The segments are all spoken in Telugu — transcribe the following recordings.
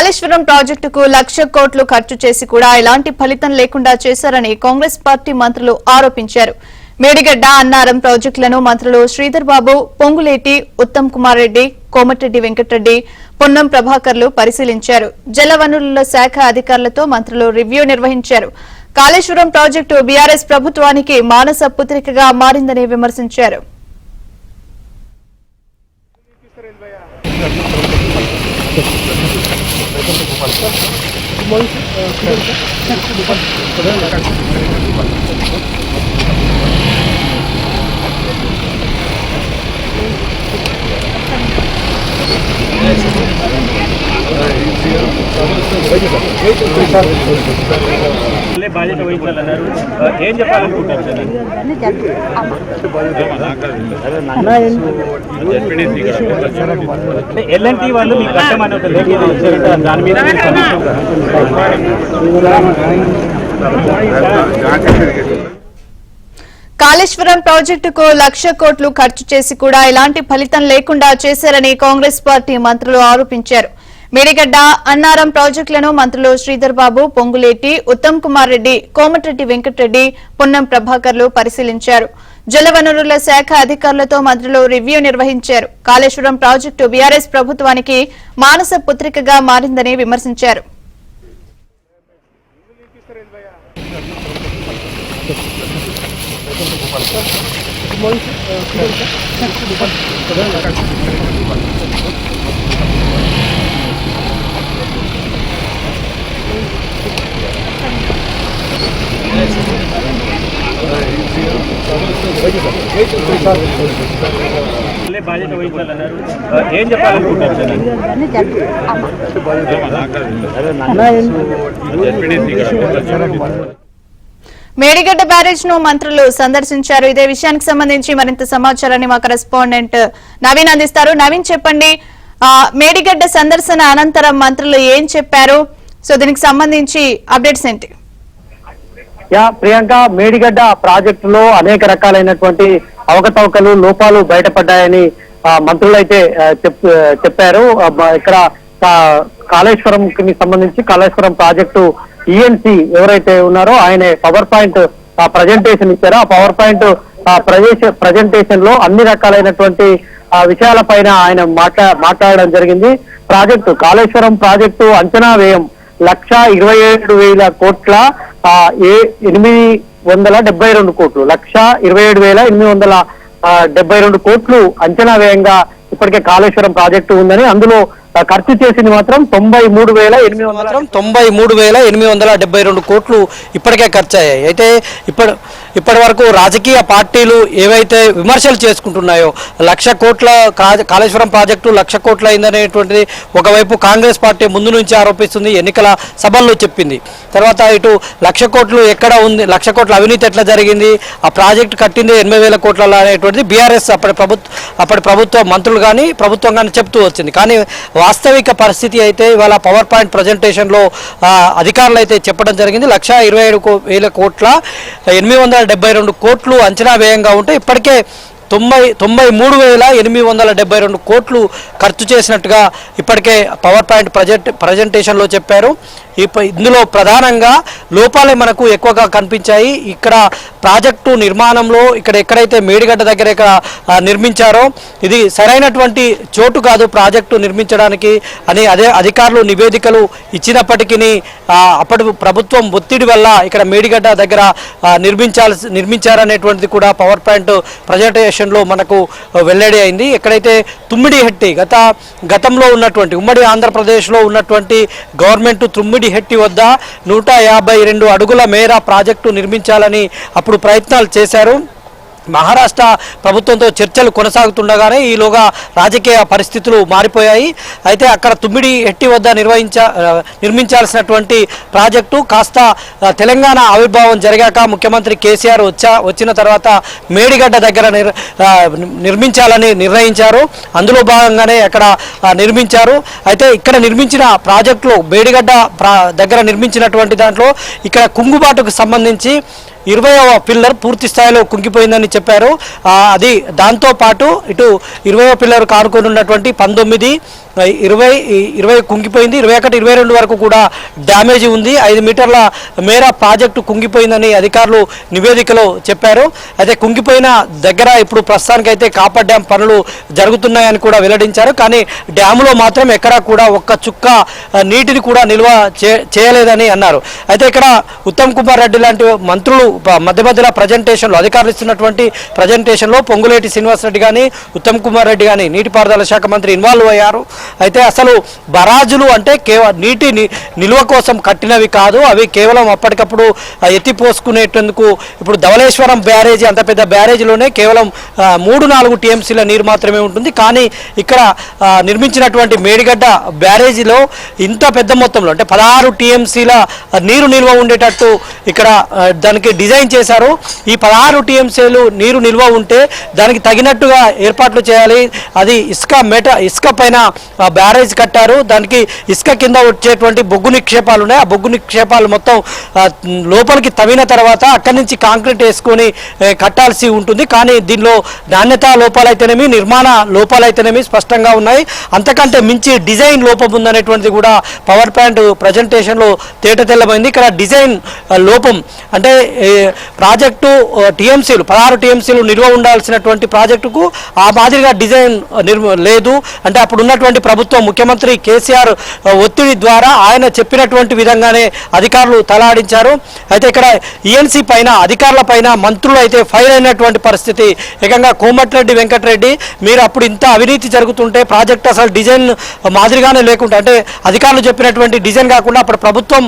కాళేశ్వరం ప్రాజెక్టుకు 1,00,000 కోట్లు ఖర్చు చేసి కూడా ఎలాంటి ఫలితం లేకుండా చేశారని కాంగ్రెస్ పార్టీ మంత్రులు ఆరోపించారు. మేడిగడ్డ అన్నారం ప్రాజెక్టులను మంత్రులు శ్రీధర్ బాబు, పొంగులేటి, ఉత్తమ్ కుమార్ రెడ్డి, కోమటిరెడ్డి వెంకటరెడ్డి, పొన్నం ప్రభాకర్లు పరిశీలించారు. జలవనరుల శాఖ అధికారులతో మంత్రులు రివ్యూ నిర్వహించారు. కాళేశ్వరం ప్రాజెక్టు బీఆర్ఎస్ ప్రభుత్వానికి మానస పుత్రికగా మారిందని విమర్శించారు. బాధ్యత వహించాలన్నారు. ఏం చెప్పాలనుకుంటారు సార్? ఎల్ఎన్టీ వాళ్ళు మీకు కష్టమని ఒక లేఖ ఇచ్చారంటే దాని మీద కాళేశ్వరం ప్రాజెక్టుకు 1,00,000 కోట్లు ఖర్చు చేసి కూడా ఎలాంటి ఫలితం లేకుండా చేశారని కాంగ్రెస్ పార్టీ మంత్రులు ఆరోపించారు. మేడిగడ్డ అన్నారం ప్రాజెక్టులను మంత్రులు శ్రీధర్ బాబు, పొంగులేటి, ఉత్తమ్ కుమార్ రెడ్డి, కోమటిరెడ్డి వెంకటరెడ్డి, పొన్నం ప్రభాకర్లు పరిశీలించారు. జలవనరుల శాఖ అధికారులతో మంత్రులు రివ్యూ నిర్వహించారు. కాళేశ్వరం ప్రాజెక్టు బీఆర్ఎస్ ప్రభుత్వానికి మానస పుత్రికగా మారిందని విమర్శించారు. బాధ్యత వహించాలన్నారు. ఏం చెప్పాలనుకుంటారు సార్? మేడిగడ్డ బ్యారేజ్ ను మంత్రులు సందర్శించారు. ఇదే విషయానికి సంబంధించి మరింత సమాచారాన్ని మా కరెస్పాండెంట్ నవీన్ అందిస్తారు. నవీన్, చెప్పండి, మేడిగడ్డ సందర్శన అనంతరం మంత్రులు ఏం చెప్పారు? సో దీనికి సంబంధించి అప్డేట్స్ ఏంటి? ప్రియాంక, మేడిగడ్డ ప్రాజెక్టులో అనేక రకాలైనటువంటి అవకతవకలు, లోపాలు బయటపడ్డాయని మంత్రులు అయితే చెప్పారు. ఇక్కడ కాళేశ్వరం కి సంబంధించి కాళేశ్వరం ప్రాజెక్టు ఈఎన్సీ ఎవరైతే ఉన్నారో ఆయన పవర్ పాయింట్ ప్రజెంటేషన్ ఇచ్చారో ఆ పవర్ పాయింట్ ప్రజెంటేషన్ లో అన్ని రకాలైనటువంటి విషయాలపైన ఆయన మాట్లాడడం జరిగింది. కాళేశ్వరం ప్రాజెక్టు అంచనా వ్యయం 1,27,000 కోట్ల 872 కోట్లు 1,27,872 కోట్లు అంచనా వ్యయంగా ఇప్పటికే కాళేశ్వరం ప్రాజెక్టు ఉందని, అందులో ఖర్చు చేసింది మాత్రం 93,872 కోట్లు ఇప్పటికే ఖర్చు అయ్యాయి. అయితే ఇప్పటి వరకు రాజకీయ పార్టీలు ఏవైతే విమర్శలు చేసుకుంటున్నాయో 1,00,000 కోట్ల కాళేశ్వరం ప్రాజెక్టు 1,00,000 కోట్ల అయిందనేటువంటిది ఒకవైపు కాంగ్రెస్ పార్టీ ముందు నుంచి ఆరోపిస్తుంది, ఎన్నికల సభల్లో చెప్పింది. తర్వాత ఇటు 1,00,000 కోట్లు ఎక్కడ ఉంది, 1,00,000 కోట్ల అవినీతి ఎట్లా జరిగింది, ఆ ప్రాజెక్టు కట్టింది 8,000 కోట్ల అనేటువంటిది బీఆర్ఎస్ అప్పటి ప్రభుత్వ మంత్రులు కానీ ప్రభుత్వం కానీ చెప్తూ వచ్చింది. కానీ వాస్తవిక పరిస్థితి అయితే ఇవాళ పవర్ పాయింట్ ప్రజెంటేషన్లో అధికారులు అయితే చెప్పడం జరిగింది. 1,27,000 కోట్ల 872 కోట్లు అంచనా వ్యయంగా ఉంటే ఇప్పటికే 93,872 కోట్లు ఖర్చు చేసినట్టుగా ఇప్పటికే పవర్ పాయింట్ ప్రజెంటేషన్లో చెప్పారు. ఇందులో ప్రధానంగా లోపాలే మనకు ఎక్కువగా కనిపించాయి. ఇక్కడ ప్రాజెక్టు నిర్మాణంలో ఎక్కడైతే మేడిగడ్డ దగ్గర నిర్మించారో ఇది సరైనటువంటి చోటు కాదు ప్రాజెక్టు నిర్మించడానికి అని అధికారులు నివేదికలు ఇచ్చినప్పటికీ అప్పటి ప్రభుత్వం ఒత్తిడి వల్ల ఇక్కడ మేడిగడ్డ దగ్గర నిర్మించారనేటువంటిది కూడా పవర్ పాయింట్ ప్రజెంటేషన్లో మనకు వెల్లడి అయింది. ఎక్కడైతే తుమ్మిడిహెట్టి గతంలో ఉన్నటువంటి ఉమ్మడి ఆంధ్రప్రదేశ్లో ఉన్నటువంటి గవర్నమెంట్ తుమ్మిడిహెట్టి వద్ద 152 అడుగుల మేర ప్రాజెక్టు నిర్మించాలని అప్పుడు ప్రయత్నాలు చేశారు. మహారాష్ట్ర ప్రభుత్వంతో చర్చలు కొనసాగుతుండగానే ఈలోగా రాజకీయ పరిస్థితులు మారిపోయాయి. అయితే అక్కడ తుమ్మిడిహెట్టి వద్ద నిర్మించాల్సినటువంటి ప్రాజెక్టు కాస్త తెలంగాణ ఆవిర్భావం జరిగాక ముఖ్యమంత్రి కేసీఆర్ వచ్చిన తర్వాత మేడిగడ్డ దగ్గర నిర్మించాలని నిర్ణయించారు. అందులో భాగంగానే అక్కడ నిర్మించారు. అయితే ఇక్కడ నిర్మించిన ప్రాజెక్టులో మేడిగడ్డ దగ్గర నిర్మించినటువంటి దాంట్లో ఇక్కడ కుంగుబాటుకు సంబంధించి 20వ పిల్లర్ పూర్తి స్థాయిలో కుంగిపోయిందని చెప్పారు. అది దాంతో పాటు ఇటు 20వ పిల్లర్ కానుకొని ఉన్నటువంటి 19, 20 కుంగిపోయింది. 21, 22 వరకు కూడా డ్యామేజ్ ఉంది. 5 మీటర్ల మేర ప్రాజెక్టు కుంగిపోయిందని అధికారులు నివేదికలో చెప్పారు. అయితే కుంగిపోయిన దగ్గర ఇప్పుడు ప్రస్తుతానికైతే కాపర్ డ్యామ్ పనులు జరుగుతున్నాయని కూడా వెల్లడించారు. కానీ డ్యాములో మాత్రం ఎక్కడా కూడా ఒక్క చుక్క నీటిని కూడా నిల్వ చేయలేదని అన్నారు. అయితే ఇక్కడ ఉత్తమ్ కుమార్ రెడ్డి లాంటి మంత్రులు మధ్య మధ్యలో ప్రజెంటేషన్లో అధికారులు ఇస్తున్నటువంటి ప్రజెంటేషన్లో పొంగులేటి శ్రీనివాసరెడ్డి కానీ ఉత్తమ్ కుమార్ రెడ్డి కానీ నీటిపారుదల శాఖ మంత్రి ఇన్వాల్వ్ అయ్యారు. అయితే అసలు బరాజులు అంటే నీటి నిల్వ కోసం కట్టినవి కాదు, అవి కేవలం అప్పటికప్పుడు ఎత్తిపోసుకునేటందుకు. ఇప్పుడు ధవళేశ్వరం బ్యారేజీ, అంత పెద్ద బ్యారేజీలోనే కేవలం 3-4 టీఎంసీల నీరు మాత్రమే ఉంటుంది. కానీ ఇక్కడ నిర్మించినటువంటి మేడిగడ్డ బ్యారేజీలో ఇంత పెద్ద మొత్తంలో అంటే 16 టీఎంసీల నీరు నిల్వ ఉండేటట్టు ఇక్కడ దానికి డిజైన్ చేశారు. ఈ 16 టీఎంసీలు నీరు నిల్వ ఉంటే దానికి తగినట్టుగా ఏర్పాట్లు చేయాలి. అది ఇసుక పైన బ్యారేజ్ కట్టారు. దానికి ఇసుక కింద వచ్చేటువంటి బొగ్గు నిక్షేపాలు ఉన్నాయి. ఆ బొగ్గు నిక్షేపాలు మొత్తం లోపలికి తవ్విన తర్వాత అక్కడి నుంచి కాంక్రీట్ వేసుకొని కట్టాల్సి ఉంటుంది. కానీ దీనిలో నాణ్యతా లోపాలైతేనేమి, నిర్మాణ లోపాలైతేనేమి స్పష్టంగా ఉన్నాయి. అంతకంటే మించి డిజైన్ లోపం ఉందనేటువంటిది కూడా పవర్ ప్లాంట్ ప్రజెంటేషన్లో తేటతెల్లమైంది. ఇక్కడ డిజైన్ లోపం అంటే ప్రాజెక్టు టీఎంసీలు 16 టీఎంసీలు నిల్వ ఉండాల్సినటువంటి ప్రాజెక్టుకు ఆ మాదిరిగా డిజైన్ లేదు. అంటే అప్పుడు ఉన్నటువంటి ప్రభుత్వం ముఖ్యమంత్రి కేసీఆర్ ఒత్తిడి ద్వారా ఆయన చెప్పినటువంటి విధంగానే అధికారులు తలాడించారు. అయితే ఇక్కడ ఈఎన్సీ పైన అధికారుల పైన మంత్రులు అయితే ఫైర్ అయినటువంటి పరిస్థితి. ఏకంగా కోమటిరెడ్డి వెంకటరెడ్డి, మీరు అప్పుడు ఇంత అవినీతి జరుగుతుంటే ప్రాజెక్ట్ అసలు డిజైన్ మాదిరిగానే లేకుండా అంటే అధికారులు చెప్పినటువంటి డిజైన్ కాకుండా అప్పుడు ప్రభుత్వం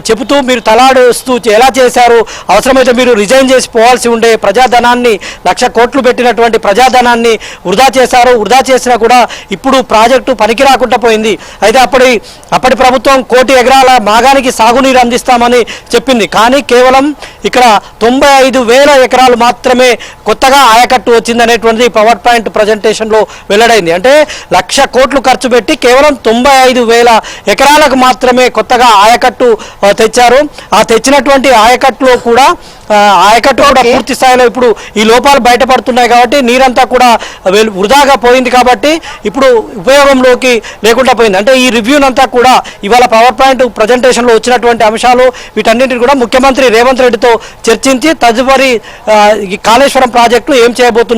చెబుతూ మీరు తలాడుస్తూ ఎలా చేశారు, అవసరమైతే మీరు రిజైన్ చేసి పోవాల్సి ఉండే ప్రజాధనాన్ని 1,00,000 కోట్లు పెట్టినటువంటి ప్రజాధనాన్ని వృధా చేశారు. వృధా చేసినా కూడా ఇప్పుడు ప్రాజెక్టు పనికి రాకుండా పోయింది. అయితే అప్పటి ప్రభుత్వం 1 కోటి ఎకరాల మాగానికి సాగునీరు అందిస్తామని చెప్పింది. కానీ కేవలం ఇక్కడ 95,000 ఎకరాలు మాత్రమే కొత్తగా ఆయకట్టు వచ్చిందనేటువంటిది పవర్ పాయింట్ ప్రజెంటేషన్లో వెల్లడైంది. అంటే 1,00,000 కోట్లు ఖర్చు పెట్టి కేవలం 95,000 ఎకరాలకు మాత్రమే కొత్తగా ఆయకట్టు తెచ్చారు. ఆ తెచ్చినటువంటి ఆయకట్టులో కూడా పూర్తి స్థాయిలో ఇప్పుడు ఈ లోపాలు బయటపడుతున్నాయి. కాబట్టి నీరంతా కూడా వృధాగా పోయింది. కాబట్టి ఇప్పుడు ఉపయోగంలోకి లేకుండా పోయింది. అంటే ఈ రివ్యూనంతా కూడా ఇవాళ పవర్ పాయింట్ ప్రజెంటేషన్లో వచ్చినటువంటి అంశాలు వీటన్నింటిని కూడా ముఖ్యమంత్రి రేవంత్ రెడ్డితో చర్చించి తదుపరి కాళేశ్వరం ప్రాజెక్టు ఏం చేయబోతున్నారు